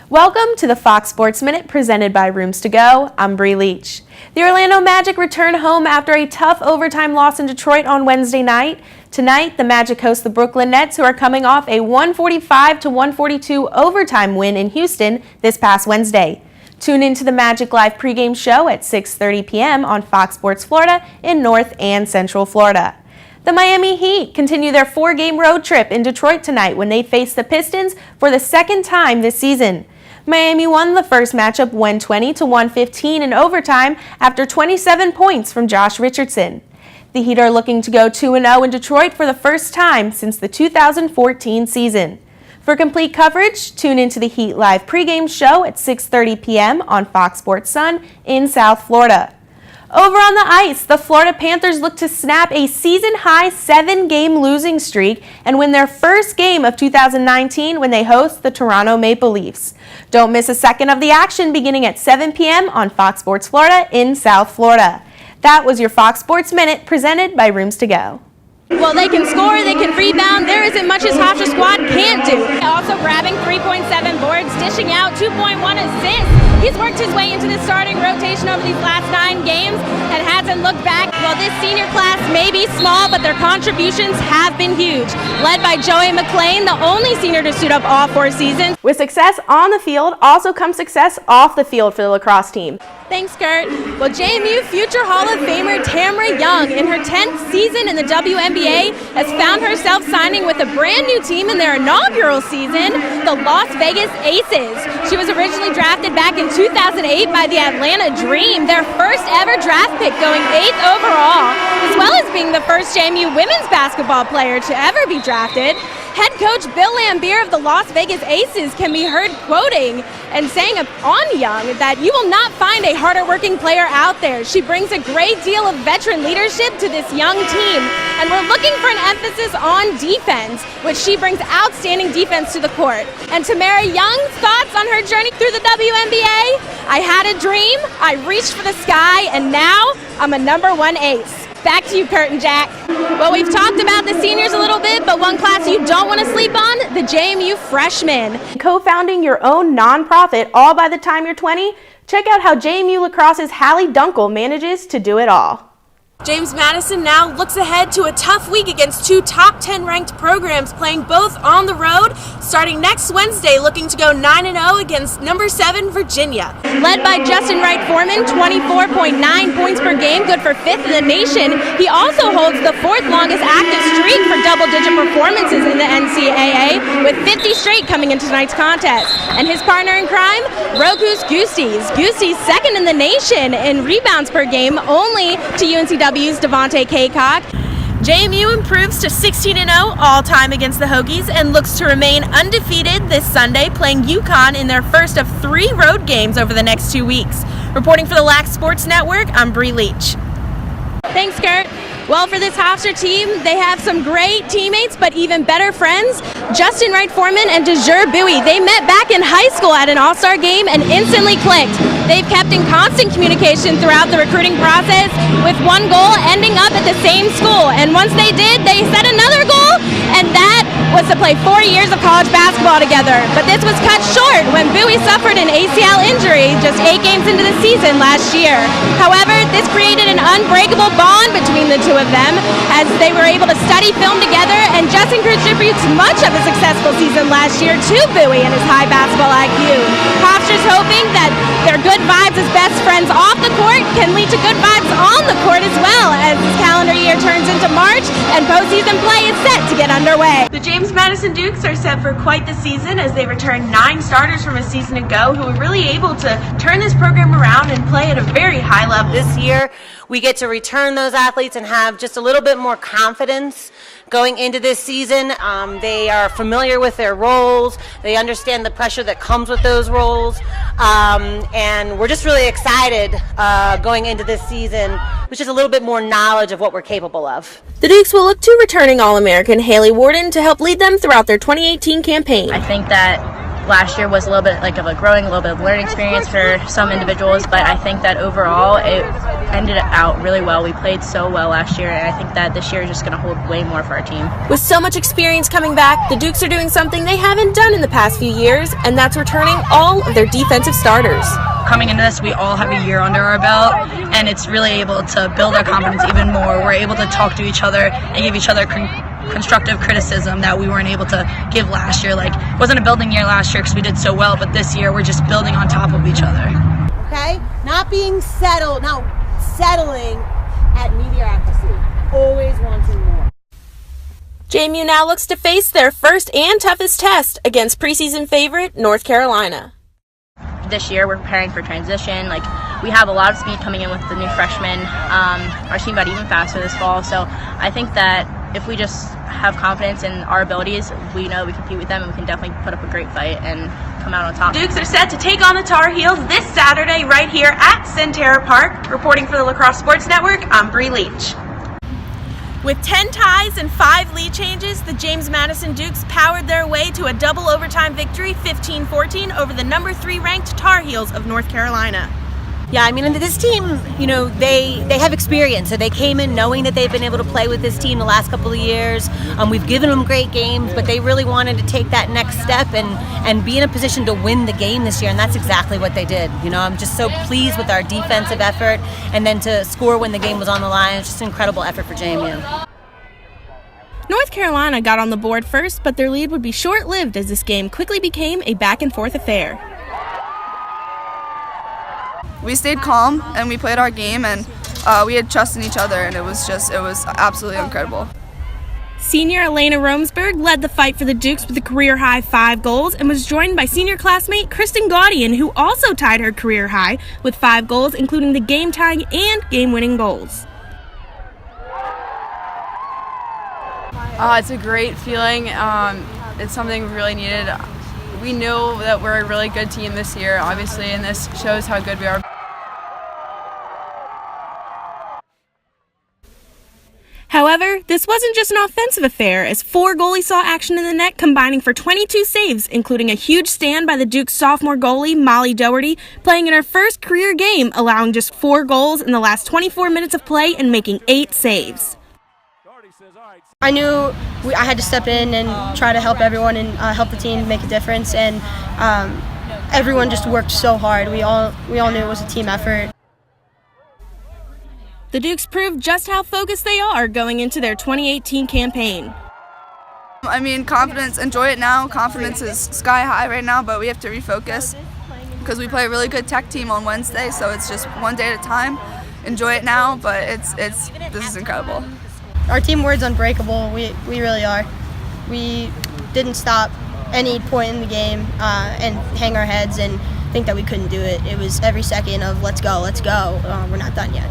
Welcome to the Fox Sports Minute presented by Rooms to Go. I'm Bri Leach. The Orlando Magic return home after a tough overtime loss in Detroit on Wednesday night. Tonight, the Magic host the Brooklyn Nets, who are coming off a 145-142 overtime win in Houston this past Wednesday. Tune into the Magic Live pregame show at 6:30 p.m. on Fox Sports Florida in North and Central Florida. The Miami Heat continue their 4-game road trip in Detroit tonight when they face the Pistons for the second time this season. Miami won the first matchup 120-115 in overtime after 27 points from Josh Richardson. The Heat are looking to go 2-0 in Detroit for the first time since the 2014 season. For complete coverage, tune into the Heat Live pregame show at 6:30 p.m. on Fox Sports Sun in South Florida. Over on the ice, the Florida Panthers look to snap a season-high 7-game losing streak and win their first game of 2019 when they host the Toronto Maple Leafs. Don't miss a second of the action beginning at 7 p.m. on Fox Sports Florida in South Florida. That was your Fox Sports Minute presented by Rooms to Go. Well, they can score, they can rebound. There isn't much his Hofstra squad can't do. Also grabbing 3.7 boards, dishing out 2.1 assists. He's worked his way into the starting rotation over these last 9 games and hasn't looked back. Well, this senior class may be small, but their contributions have been huge. Led by Joey McClain, the only senior to suit up all 4 seasons. With success on the field, also comes success off the field for the lacrosse team. Thanks, Kurt. Well, JMU future Hall of Famer Tamara Young, in her 10th season in the WNBA, has found herself signing with a brand new team in their inaugural season, the Las Vegas Aces. She was originally drafted back in 2008 by the Atlanta Dream, their first ever draft pick, going 8th overall, as well as being the first JMU women's basketball player to ever be drafted. Head coach Bill Lambier of the Las Vegas Aces can be heard quoting and saying on Young that you will not find a harder working player out there. She brings a great deal of veteran leadership to this young team, and we're looking for an emphasis on defense, which she brings outstanding defense to the court. And Tamara Young's thoughts on her journey through the WNBA? I had a dream, I reached for the sky, and now I'm a #1 ace. Back to you, Kurt and Jack. Well, we've talked about the seniors a little bit, but one class you don't want to sleep on, the JMU freshmen. Co-founding your own nonprofit all by the time you're 20? Check out how JMU Lacrosse's Hallie Dunkel manages to do it all. James Madison now looks ahead to a tough week against 2 top 10 ranked programs playing both on the road, starting next Wednesday, looking to go 9-0 against number 7 Virginia. Led by Justin Wright Foreman, 24.9 points per game, good for 5th in the nation. He also holds the 4th longest active streak for double-digit performances in the NCAA, with 50 straight coming into tonight's contest. And his partner in crime, Roku's Goosties. Goosties 2nd in the nation in rebounds per game, only to UNCW's Devontae Kaycock. JMU improves to 16-0 all-time against the Hokies and looks to remain undefeated this Sunday, playing UConn in their first of 3 road games over the next 2 weeks. Reporting for the LAX Sports Network, I'm Bri Leach. Thanks, Kurt. Well, for this Hofstra team, they have some great teammates, but even better friends. Justin Wright Foreman and DeJure Bowie, they met back in high school at an all-star game and instantly clicked. They've kept in constant communication throughout the recruiting process, with one goal ending up at the same school. And once they did, they set another goal, and that was to play 4 years of college basketball together. But this was cut short when Bowie suffered an ACL injury just 8 games into the season last year. However, this created an unbreakable bond between the two of them as they were able to study film together, and Justin contributes much of a successful season last year to Bowie and his high basketball IQ. Hofstra's hoping that their good vibes as best friends off the court can lead to good vibes on the court as well as this calendar year turns into March and postseason play is set to get underway. The James Madison Dukes are set for quite the season as they return 9 starters from a season ago who were really able to turn this program around and play at a very high level. This year, we get to return those athletes and have just a little bit more confidence going into this season. They are familiar with their roles. They understand the pressure that comes with those roles. And we're just really excited going into this season with just a little bit more knowledge of what we're capable of. The Dukes will look to returning All-American Haley Warden to help lead them throughout their 2018 campaign. I think that last year was a little bit like of a growing, a little bit of learning experience for some individuals, but I think that overall it ended out really well. We played so well last year, and I think that this year is just going to hold way more for our team. With so much experience coming back, the Dukes are doing something they haven't done in the past few years, and that's returning all of their defensive starters. Coming into this, we all have a year under our belt, and it's really able to build our confidence even more. We're able to talk to each other and give each other constructive criticism that we weren't able to give last year. Like, it wasn't a building year last year because we did so well, but this year we're just building on top of each other. Okay? Not being settled, not settling at mediocrity. Always wanting more. JMU now looks to face their first and toughest test against preseason favorite North Carolina. This year we're preparing for transition. Like, we have a lot of speed coming in with the new freshmen. Our team got even faster this fall, so I think that if we just have confidence in our abilities, we know we compete with them and we can definitely put up a great fight and come out on top. Dukes are set to take on the Tar Heels this Saturday right here at Centerra Park. Reporting for the Lacrosse Sports Network, I'm Bri Leach. With 10 ties and 5 lead changes, the James Madison Dukes powered their way to a double overtime victory 15-14 over the number 3 ranked Tar Heels of North Carolina. Yeah, I mean, this team, you know, they have experience. So they came in knowing that they've been able to play with this team the last couple of years. We've given them great games, but they really wanted to take that next step and be in a position to win the game this year, and that's exactly what they did. You know, I'm just so pleased with our defensive effort, and then to score when the game was on the line. It's just an incredible effort for JMU. North Carolina got on the board first, but their lead would be short-lived as this game quickly became a back-and-forth affair. We stayed calm and we played our game, and we had trust in each other, and it was absolutely incredible. Senior Elena Romsberg led the fight for the Dukes with a career-high 5 goals and was joined by senior classmate Kristen Gaudian, who also tied her career high with 5 goals, including the game-tying and game-winning goals. It's a great feeling. It's something we really needed. We know that we're a really good team this year, obviously, and this shows how good we are. However, this wasn't just an offensive affair, as 4 goalies saw action in the net, combining for 22 saves, including a huge stand by the Duke's sophomore goalie, Molly Doherty, playing in her first career game, allowing just 4 goals in the last 24 minutes of play and making 8 saves. I knew I had to step in and try to help everyone and help the team make a difference, and everyone just worked so hard. We all knew it was a team effort. The Dukes proved just how focused they are going into their 2018 campaign. I mean, confidence, enjoy it now. Confidence is sky high right now, but we have to refocus because we play a really good tech team on Wednesday, so it's just one day at a time. Enjoy it now, but this is incredible. Our team word's unbreakable. We really are. We didn't stop any point in the game and hang our heads and think that we couldn't do it. It was every second of let's go, we're not done yet.